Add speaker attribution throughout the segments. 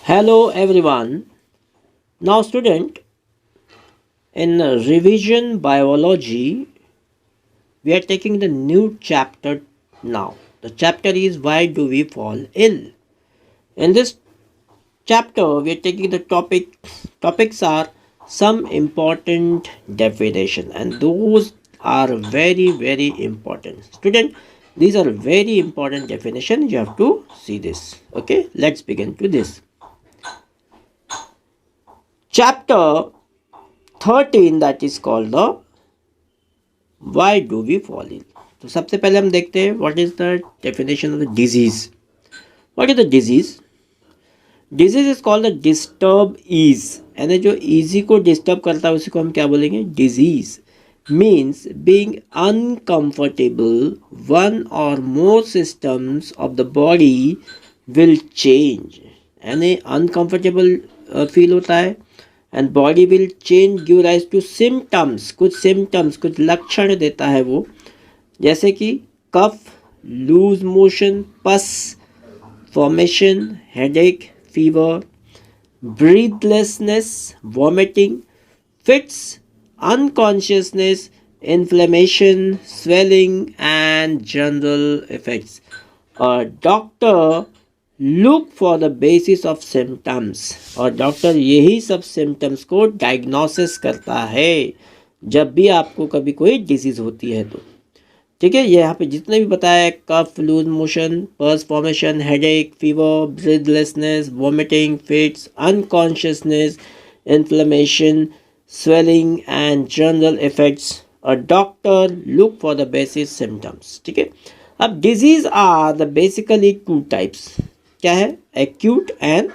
Speaker 1: Hello everyone. Now student, in revision biology, we are taking the new chapter now. The chapter is why do we fall ill? In this chapter, we are taking the topics are some important definition and those are very important. Student, these are very important definition. You have to see this. Okay, let's begin to this. Chapter 13 that is called the why do we fall ill. तो सबसे पहले हम देखते हैं what is the definition of the disease. What is the disease? Disease is called the disturb ease. यानी जो easy को disturb करता है उसी को हम क्या बोलेंगे? Disease. Means being uncomfortable one or more systems of the body will change. यानी अनकंफर्टेबल फील होता है and body will change give rise to symptoms. कुछ लक्षण देता है वो, जैसे कि cough, loose motion, pus formation, headache, fever, breathlessness, vomiting, fits, unconsciousness, inflammation, swelling and general effects. Doctor look for the basis of symptoms. और doctor यही सब सिम्टम्स को डायग्नोसिस करता है जब भी आपको कभी कोई डिजीज़ होती है तो. ठीक है, ये यहाँ पे जितने भी बताया है, cough, loose motion, pus formation, headache, fever, breathlessness, vomiting, fits, unconsciousness, inflammation, swelling and general effects. Uh doctor look for the basis symptoms. ठीक है, अब disease are the basically two types. क्या है? Acute and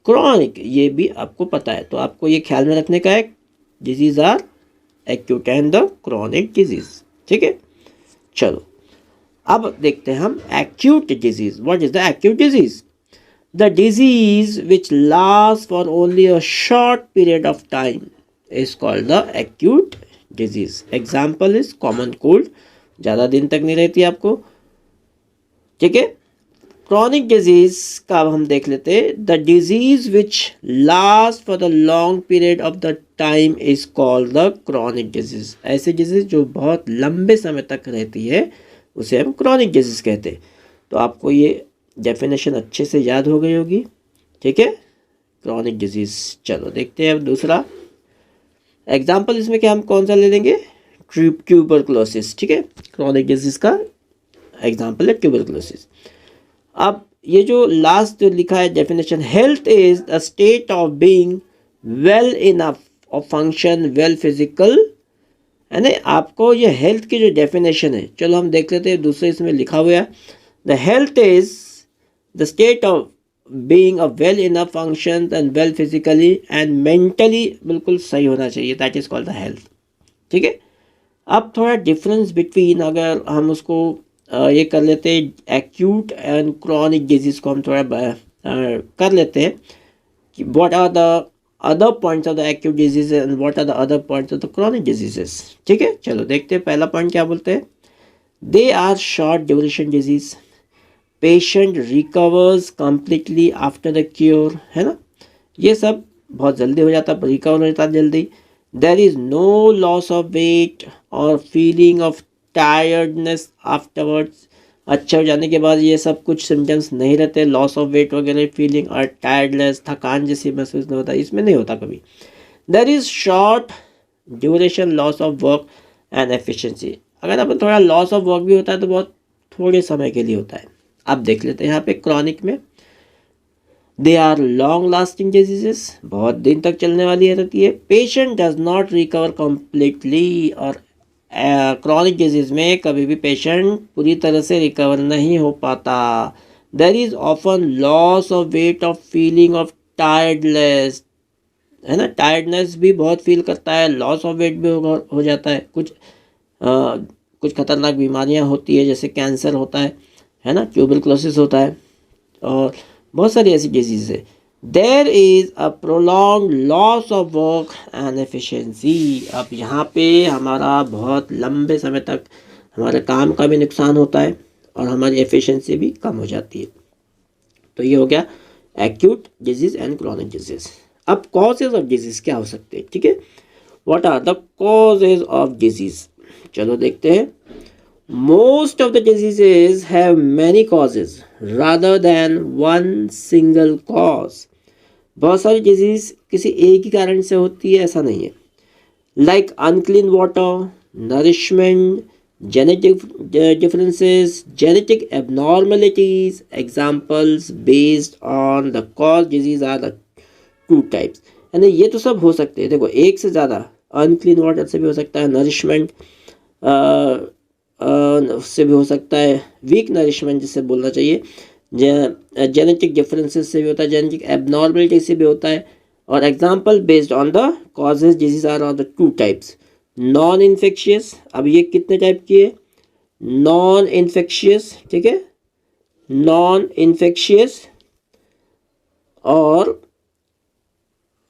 Speaker 1: chronic. ये भी आपको पता है, तो आपको ये ख्याल में रखने का है. Disease are acute and the chronic disease. ठीक है, चलो अब देखते हैं हम acute disease. What is the acute disease? The disease which last for only a short period of time is called the acute disease. Example is common cold. ज़्यादा दिन तक नहीं रहती आपको. ठीक है, क्रॉनिक डिजीज का हम देख लेते हैं. The disease which last for the long period of the time is called the chronic disease. ऐसे डिजीज जो बहुत लंबे समय तक रहती है उसे हम क्रॉनिक डिजीज कहते हैं. तो आपको ये डेफिनेशन अच्छे से याद हो गई होगी. ठीक है, क्रॉनिक डिजीज. चलो देखते हैं अब दूसरा एग्जाम्पल. इसमें क्या हम कौन सा ले लेंगे? ट्यूबरकुलोसिस. ठीक है, क्रॉनिक डिजीज का एग्जाम्पल है ट्यूबरकुलोसिस. अब ये जो लास्ट जो लिखा है definition, health is the state of being well enough और फंक्शन वेल फिजिकल. है ना, आपको ये हेल्थ की जो डेफिनेशन है, चलो हम देख लेते हैं. दूसरे इसमें लिखा हुआ है, the health is the state of being a well enough function and well physically and mentally बिल्कुल सही होना चाहिए. That is called the health. ठीक है, अब थोड़ा डिफरेंस बिटवीन, अगर हम उसको ये कर लेते हैं एक्यूट एंड क्रॉनिक डिजीज को हम थोड़ा कर लेते हैं कि what are the other points of the acute disease and what are the other points of the chronic diseases. ठीक है, चलो देखते हैं. पहला पॉइंट क्या बोलते हैं? They are short duration disease. Patient recovers completely after the cure. है ना, ये सब बहुत जल्दी हो जाता है, रिकवर हो जाता है जल्दी. There is no loss of weight और फीलिंग ऑफ टायर्डनेस आफ्टरवर्ड्स. अच्छा हो जाने के बाद ये सब कुछ सिम्टम्स नहीं रहते, लॉस ऑफ वेट वगैरह, फीलिंग और टायर्डनेस, थकान जैसी महसूस नहीं होता, इसमें नहीं होता कभी. There is short duration loss of work and efficiency. अगर अपन थोड़ा लॉस ऑफ वर्क भी होता है तो बहुत थोड़े समय के लिए होता है. अब देख लेते हैं यहाँ पे क्रॉनिक में. They are long lasting diseases, बहुत दिन तक चलने वाली रहती है. Patient does not recover completely. और क्रॉनिक डिजीज में कभी भी पेशेंट पूरी तरह से रिकवर नहीं हो पाता. There is often loss of weight of feeling of tiredness. है ना, टायर्डनेस भी बहुत फील करता है, लॉस ऑफ वेट भी हो जाता है. कुछ खतरनाक बीमारियां होती है, जैसे कैंसर होता है ना, ट्यूबरकुलोसिस होता है और बहुत सारी ऐसी डिजीज है. There is a prolong loss of work and efficiency. अब यहाँ पे हमारा बहुत लंबे समय तक हमारे काम का भी नुकसान होता है और हमारी एफिशिएंसी भी कम हो जाती है. तो ये हो गया acute disease and chronic disease. अब कॉजेज ऑफ डिजीज क्या हो सकते हैं, ठीक है, what are the causes of disease, चलो देखते हैं। Most of the diseases have many causes rather than one single cause. बहुत सारी डिजीज किसी एक ही कारण से होती है ऐसा नहीं है। Like unclean water, nourishment, genetic differences, genetic abnormalities. Examples based on the cause disease are the two types। यानी ये तो सब हो सकते हैं, देखो एक से ज़्यादा, अनक्लीन वाटर से भी हो सकता है, नरिशमेंट से भी हो सकता है, वीक नरिशमेंट जिससे बोलना चाहिए, जेनेटिक डिफरेंसेस से भी होता है, जेनेटिक एबनॉर्मलिटी से भी होता है। और example based on the causes disease are of the two types. Non infectious, अब ये कितने टाइप की है, नॉन इन्फेक्शियस, ठीक है, नॉन इन्फेक्शियस और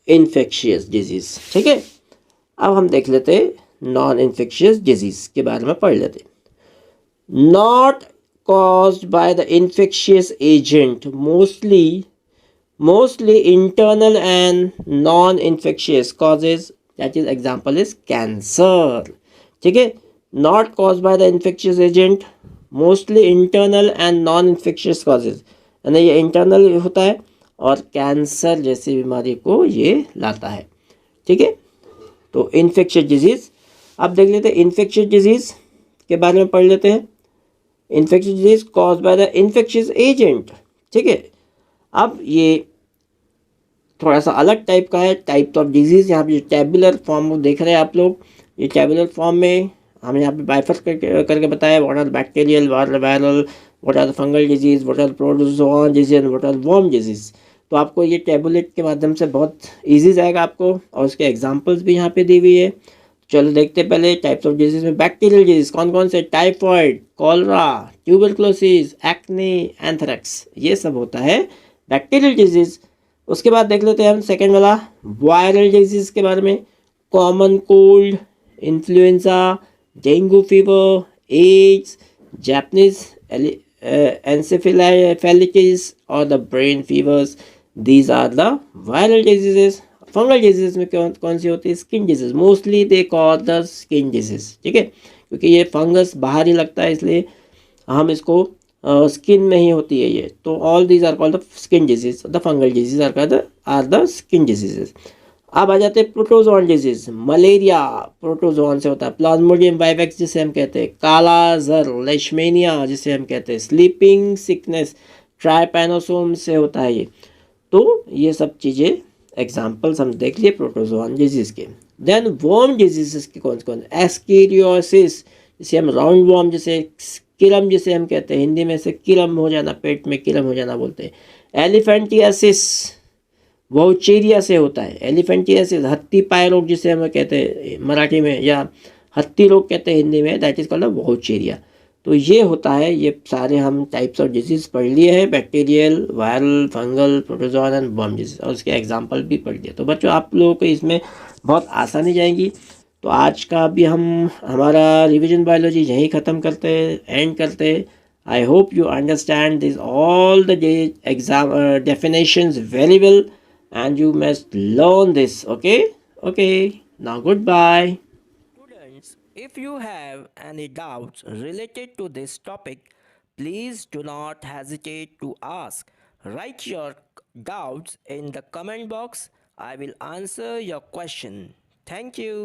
Speaker 1: इन्फेक्शियस डिजीज, ठीक है। अब हम देख लेते हैं नॉन इन्फेक्शियस डिजीज के बारे में पढ़ लेते हैं। Not caused by the infectious agent, mostly internal and non-infectious causes, that is example is cancer, ठीक है। not caused by the infectious agent, mostly internal and non-infectious causes, यानी ये इंटरनल होता है और कैंसर जैसी बीमारी को ये लाता है, ठीक है। तो इन्फेक्शियस डिजीज, अब देख लेते हैं इन्फेक्शियस डिजीज के बारे में पढ़ लेते हैं। Infectious disease cause by the infectious agent, ठीक है। अब ये थोड़ा सा अलग टाइप का है, टाइप ऑफ डिजीज। यहाँ पे टेबुलर फॉर्म देख रहे हैं आप लोग, ये टेबुलर फॉर्म में हमने यहाँ पे बाइफर्केट करके बताया, what are bacterial, what are viral, what are fungal disease, what are protozoan disease and what are worm disease. तो आपको ये टेबुलेट के माध्यम से बहुत ईजी जाएगा आपको, और उसके एग्जाम्पल्स भी यहाँ पे दी हुई है। चलो देखते हैं पहले टाइप्स ऑफ डिजीज में। बैक्टीरियल डिजीज कौन कौन से, typhoid, cholera, tuberculosis, acne, anthrax, ये सब होता है बैक्टीरियल डिजीज। उसके बाद देख लेते हैं हम सेकेंड वाला वायरल डिजीज के बारे में। Common cold, influenza, dengue fever, AIDS, Japanese encephalitis और the brain fevers, these are the viral diseases. Fungal disease में कौन कौन सी होती है, skin disease, mostly they cause the skin disease, ठीक है, क्योंकि ये फंगस बाहर ही लगता है इसलिए हम इसको स्किन में ही होती है ये। तो all these are called the skin disease, the fungal disease are the skin diseases. अब आ जाते हैं प्रोटोजोन डिजीज। मलेरिया प्रोटोजोन से होता है, प्लाज्मोडियम वाइवेक्स जिसे हम कहते हैं, काला जर, लेशमेनिया जिसे हम कहते हैं, स्लीपिंग सिकनेस, ट्राइपैनोसोम से होता है ये। तो ये सब चीज़ें एग्जाम्पल्स हम देख लिए प्रोटोजोन डिजीज के। देन वर्म डिजीजेस के कौन कौन, एस्कीरियोसिस जिसे हम राउंड वर्म, जैसे किलम जिसे हम कहते हैं, हिंदी में से किलम हो जाना, पेट में किलम हो जाना बोलते हैं। एलिफेंटियासिस वोचेरिया से होता है, एलिफेंटियासिस। हत्ती पाय रोग जिसे हम कहते हैं मराठी में, या हत्ती रोग कहते हैं हिंदी में, दैट इज कॉल्ड वोचेरिया। तो ये होता है, ये सारे हम टाइप्स ऑफ डिजीज पढ़ लिए हैं, bacterial, viral, fungal, protozoan and worm disease, और उसके एग्जांपल भी पढ़ लिए। तो बच्चों आप लोगों को इसमें बहुत आसानी जाएगी। तो आज का भी हम हमारा रिवीजन बायोलॉजी यहीं ख़त्म करते हैं, एंड करते हैं। I hope you understand this all the exam definitions very well and you must learn this, okay, now goodbye students. If you have any doubts related to this topic, please do not hesitate to ask. Write your doubts in the comment box. I will answer your question. Thank you.